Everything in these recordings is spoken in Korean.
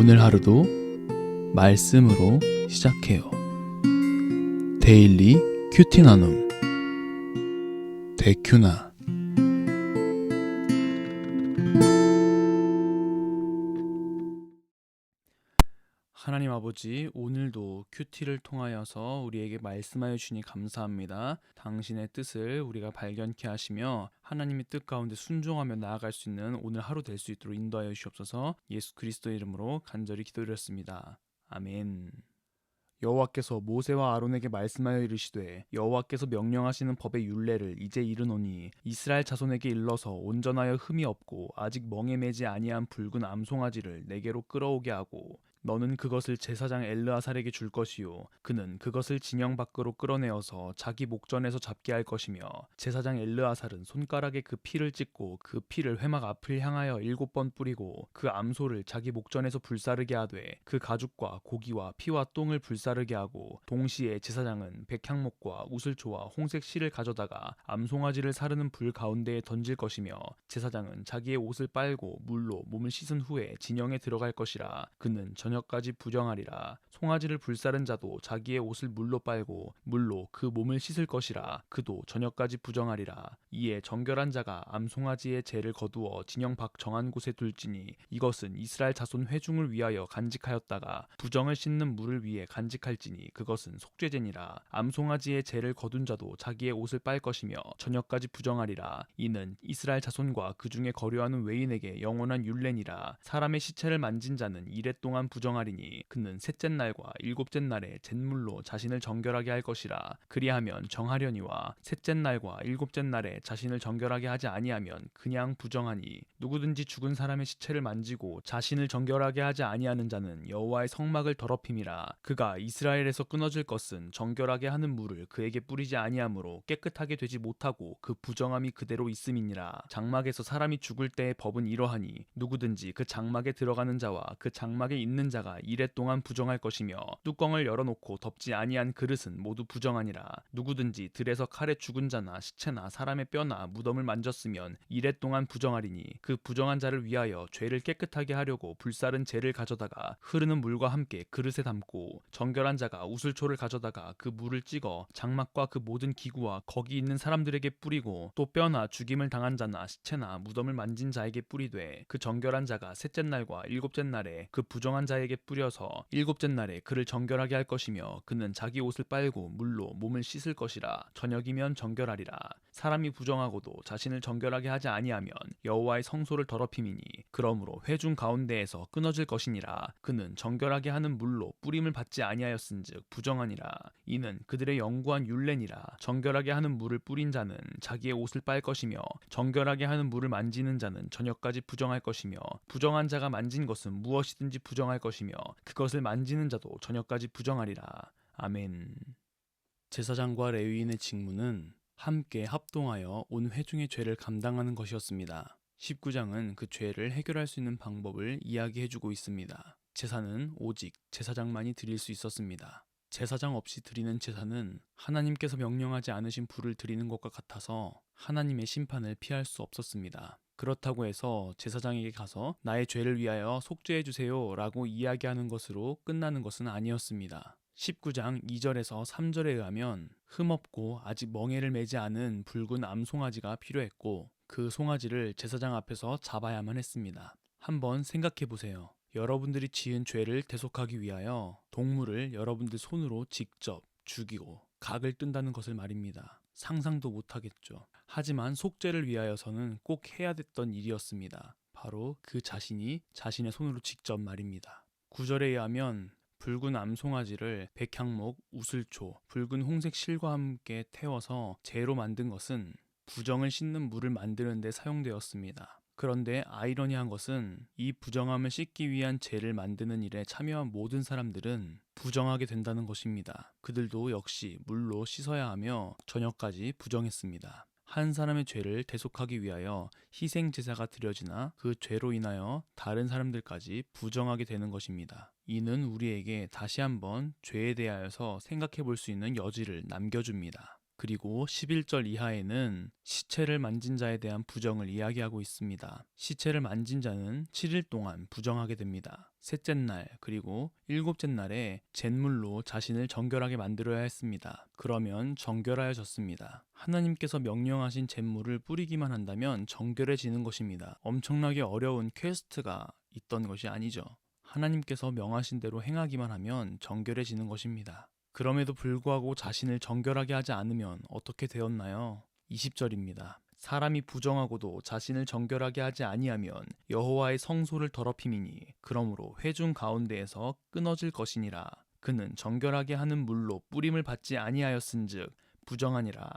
오늘 하루도 말씀으로 시작해요. 데일리 큐티 나눔 데큐나. 하나님 아버지, 오늘도 큐티를 통하여서 우리에게 말씀하여 주시니 감사합니다. 당신의 뜻을 우리가 발견케 하시며 하나님의 뜻 가운데 순종하며 나아갈 수 있는 오늘 하루 될 수 있도록 인도하여 주시옵소서. 예수 그리스도의 이름으로 간절히 기도드렸습니다. 아멘. 여호와께서 모세와 아론에게 말씀하여 이르시되, 여호와께서 명령하시는 법의 율례를 이제 이르노니 이스라엘 자손에게 일러서 온전하여 흠이 없고 아직 멍에 매지 아니한 붉은 암송아지를 내게로 끌어오게 하고, 너는 그것을 제사장 엘르아살에게 줄 것이요 그는 그것을 진영 밖으로 끌어내어서 자기 목전에서 잡게 할 것이며, 제사장 엘르아살은 손가락에 그 피를 찍고 그 피를 회막 앞을 향하여 7번 뿌리고 그 암소를 자기 목전에서 불사르게 하되 그 가죽과 고기와 피와 똥을 불사르게 하고, 동시에 제사장은 백향목과 우슬초와 홍색 실을 가져다가 암송아지를 사르는 불 가운데에 던질 것이며, 제사장은 자기의 옷을 빨고 물로 몸을 씻은 후에 진영에 들어갈 것이라. 그는 저녁까지 부정하리라. 송아지를 불사른 자도 자기의 옷을 물로 빨고 물로 그 몸을 씻을 것이라. 그도 저녁까지 부정하리라. 이에 정결한 자가 암송아지의 죄를 거두어 진영 밖 정한 곳에 둘지니, 이것은 이스라엘 자손 회중을 위하여 간직하였다가 부정을 씻는 물을 위해 간직할지니 그것은 속죄제니라. 암송아지의 죄를 거둔 자도 자기의 옷을 빨 것이며 저녁까지 부정하리라. 이는 이스라엘 자손과 그 중에 거류하는 외인에게 영원한 율례니라. 사람의 시체를 만진 자는 이레 동안 부정하리니 그는 셋째 날과 일곱째 날에 잿물로 자신을 정결하게 할 것이라. 그리하면 정하려니와 셋째 날과 일곱째 날에 자신을 정결하게 하지 아니하면 그냥 부정하니, 누구든지 죽은 사람의 시체를 만지고 자신을 정결하게 하지 아니하는 자는 여호와의 성막을 더럽힘이라. 그가 이스라엘에서 끊어질 것은 정결하게 하는 물을 그에게 뿌리지 아니하므로 깨끗하게 되지 못하고 그 부정함이 그대로 있음이니라. 장막에서 사람이 죽을 때의 법은 이러하니, 누구든지 그 장막에 들어가는 자와 그 장막에 있는 자가 이레 동안 부정할 것이며, 뚜껑을 열어놓고 덮지 아니한 그릇은 모두 부정하니라. 누구든지 들에서 칼에 죽은 자나 시체나 사람의 뼈나 무덤을 만졌으면 이레 동안 부정하리니, 그 부정한 자를 위하여 죄를 깨끗하게 하려고 불사른 재를 가져다가 흐르는 물과 함께 그릇에 담고, 정결한 자가 우슬초를 가져다가 그 물을 찍어 장막과 그 모든 기구와 거기 있는 사람들에게 뿌리고, 또 뼈나 죽임을 당한 자나 시체나 무덤을 만진 자에게 뿌리되, 그 정결한 자가 셋째 날과 일곱째 날에 그 부정한 자에게 뿌려서 일곱째 날에 그를 정결하게 할 것이며, 그는 자기 옷을 빨고 물로 몸을 씻을 것이라. 저녁이면 정결하리라. 사람이 부정하고도 자신을 정결하게 하지 아니하면 여호와의 성소를 더럽힘이니, 그러므로 회중 가운데에서 끊어질 것이니라. 그는 정결하게 하는 물로 뿌림을 받지 아니하였은즉 부정하니라. 이는 그들의 영구한 율례니라. 정결하게 하는 물을 뿌린 자는 자기의 옷을 빨 것이며, 정결하게 하는 물을 만지는 자는 저녁까지 부정할 것이며, 부정한 자가 만진 것은 무엇이든지 부정할 것이며 그것을 만지는 자도 저녁까지 부정하리라. 아멘. 제사장과 레위인의 직무는 함께 합동하여 온 회중의 죄를 감당하는 것이었습니다. 19장은 그 죄를 해결할 수 있는 방법을 이야기해주고 있습니다. 제사는 오직 제사장만이 드릴 수 있었습니다. 제사장 없이 드리는 제사는 하나님께서 명령하지 않으신 불을 드리는 것과 같아서 하나님의 심판을 피할 수 없었습니다. 그렇다고 해서 제사장에게 가서 나의 죄를 위하여 속죄해 주세요 라고 이야기하는 것으로 끝나는 것은 아니었습니다. 19장 2절에서 3절에 의하면 흠없고 아직 멍에를 매지 않은 붉은 암송아지가 필요했고, 그 송아지를 제사장 앞에서 잡아야만 했습니다. 한번 생각해 보세요. 여러분들이 지은 죄를 대속하기 위하여 동물을 여러분들 손으로 직접 죽이고 각을 뜬다는 것을 말입니다. 상상도 못하겠죠. 하지만 속죄를 위하여서는 꼭 해야 됐던 일이었습니다. 바로 그 자신이 자신의 손으로 직접 말입니다. 9절에 의하면 붉은 암송아지를 백향목, 우슬초, 붉은 홍색 실과 함께 태워서 재로 만든 것은 부정을 씻는 물을 만드는 데 사용되었습니다. 그런데 아이러니한 것은 이 부정함을 씻기 위한 재를 만드는 일에 참여한 모든 사람들은 부정하게 된다는 것입니다. 그들도 역시 물로 씻어야 하며 저녁까지 부정했습니다. 한 사람의 죄를 대속하기 위하여 희생 제사가 드려지나 그 죄로 인하여 다른 사람들까지 부정하게 되는 것입니다. 이는 우리에게 다시 한번 죄에 대하여서 생각해 볼 수 있는 여지를 남겨줍니다. 그리고 11절 이하에는 시체를 만진 자에 대한 부정을 이야기하고 있습니다. 시체를 만진 자는 7일 동안 부정하게 됩니다. 셋째 날 그리고 일곱째 날에 잿물로 자신을 정결하게 만들어야 했습니다. 그러면 정결하여졌습니다. 하나님께서 명령하신 잿물을 뿌리기만 한다면 정결해지는 것입니다. 엄청나게 어려운 퀘스트가 있던 것이 아니죠. 하나님께서 명하신 대로 행하기만 하면 정결해지는 것입니다. 그럼에도 불구하고 자신을 정결하게 하지 않으면 어떻게 되었나요? 20절입니다. 사람이 부정하고도 자신을 정결하게 하지 아니하면 여호와의 성소를 더럽힘이니 그러므로 회중 가운데에서 끊어질 것이니라. 그는 정결하게 하는 물로 뿌림을 받지 아니하였은즉 부정하니라.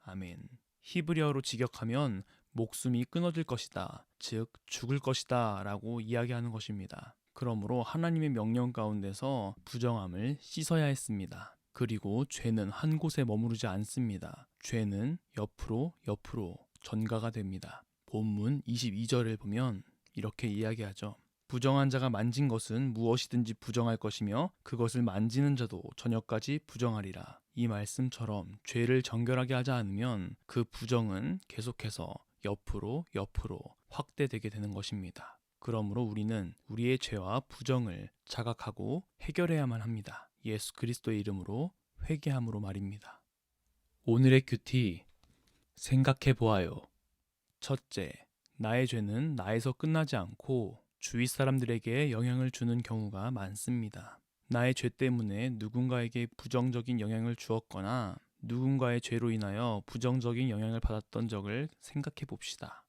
아멘. 히브리어로 직역하면 목숨이 끊어질 것이다, 즉 죽을 것이다 라고 이야기하는 것입니다. 그러므로 하나님의 명령 가운데서 부정함을 씻어야 했습니다. 그리고 죄는 한 곳에 머무르지 않습니다. 죄는 옆으로 전가가 됩니다. 본문 22절을 보면 이렇게 이야기하죠. 부정한 자가 만진 것은 무엇이든지 부정할 것이며 그것을 만지는 자도 저녁까지 부정하리라. 이 말씀처럼 죄를 정결하게 하지 않으면 그 부정은 계속해서 옆으로 확대되게 되는 것입니다. 그러므로 우리는 우리의 죄와 부정을 자각하고 해결해야만 합니다. 예수 그리스도의 이름으로 회개함으로 말입니다. 오늘의 큐티 생각해 보아요. 첫째, 나의 죄는 나에서 끝나지 않고 주위 사람들에게 영향을 주는 경우가 많습니다. 나의 죄 때문에 누군가에게 부정적인 영향을 주었거나 누군가의 죄로 인하여 부정적인 영향을 받았던 적을 생각해 봅시다.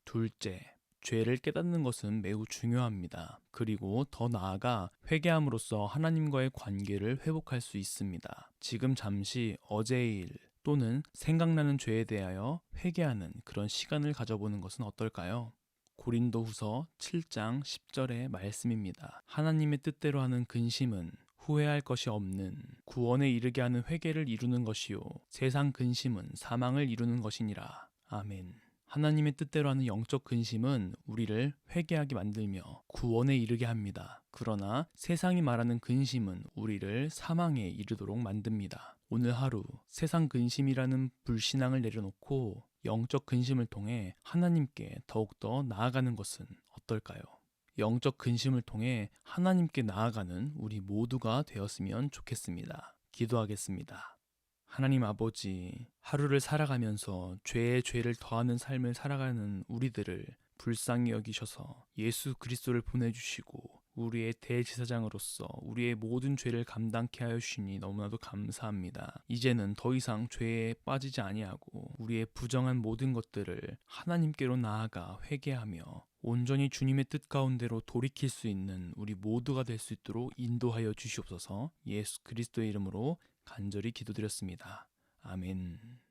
둘째, 죄를 깨닫는 것은 매우 중요합니다. 그리고 더 나아가 회개함으로써 하나님과의 관계를 회복할 수 있습니다. 지금 잠시 어제의 일 또는 생각나는 죄에 대하여 회개하는 그런 시간을 가져보는 것은 어떨까요? 고린도후서 7장 10절의 말씀입니다. 하나님의 뜻대로 하는 근심은 후회할 것이 없는 구원에 이르게 하는 회개를 이루는 것이요 세상 근심은 사망을 이루는 것이니라. 아멘. 하나님의 뜻대로 하는 영적 근심은 우리를 회개하게 만들며 구원에 이르게 합니다. 그러나 세상이 말하는 근심은 우리를 사망에 이르도록 만듭니다. 오늘 하루 세상 근심이라는 불신앙을 내려놓고 영적 근심을 통해 하나님께 더욱더 나아가는 것은 어떨까요? 영적 근심을 통해 하나님께 나아가는 우리 모두가 되었으면 좋겠습니다. 기도하겠습니다. 하나님 아버지, 하루를 살아가면서 죄에 죄를 더하는 삶을 살아가는 우리들을 불쌍히 여기셔서 예수 그리스도를 보내주시고 우리의 대제사장으로서 우리의 모든 죄를 감당케 하여 주시니 너무나도 감사합니다. 이제는 더 이상 죄에 빠지지 아니하고 우리의 부정한 모든 것들을 하나님께로 나아가 회개하며 온전히 주님의 뜻 가운데로 돌이킬 수 있는 우리 모두가 될 수 있도록 인도하여 주시옵소서. 예수 그리스도의 이름으로 간절히 기도드렸습니다. 아멘.